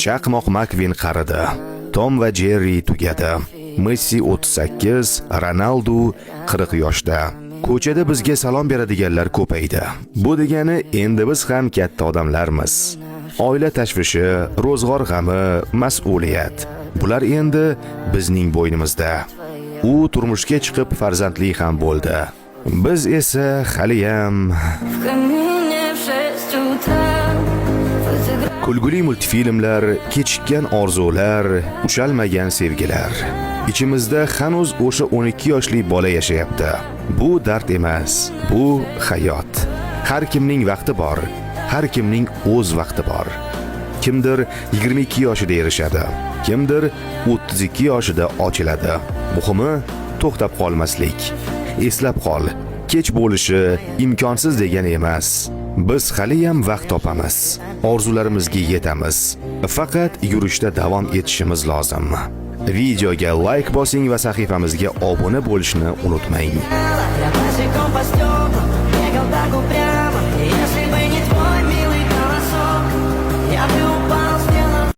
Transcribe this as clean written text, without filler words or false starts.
Chaqmoq Makvin qaridi. Tom va Jerry tugadi. Messi 38, Ronaldo 40 yoshda. Ko'chada bizga salom beradiganlar ko'paydi. Bu degani endi biz ham katta odamlarmiz. Oila tashvishi, ro'zg'or g'ami, mas'uliyat. Bular endi bizning bo'ynimizda. U turmushga chiqib farzandli ham bo'ldi. Biz esa haliyam kulguli multfilmlar, kechikkan orzular, ushalmagan sevgilar. İçimizda hanuz o'sha 12 yoshli bola yashayapti. Bu dard emas, bu hayot. Har kimning vaqti bor, har kimning o'z vaqti bor. Kimdir 22 yoshida erishadi, kimdir 32 yoshida ochiladi. Muhimi to'xtab qolmaslik. Eslab qol, kech bo'lishi imkonsiz degani emas. Biz hali ham vaqt topamiz. Orzularimizga yetamiz. Faqat yurishda davom etishimiz lozim. Videoga like bosing va sahifamizga obuna bo'lishni unutmang.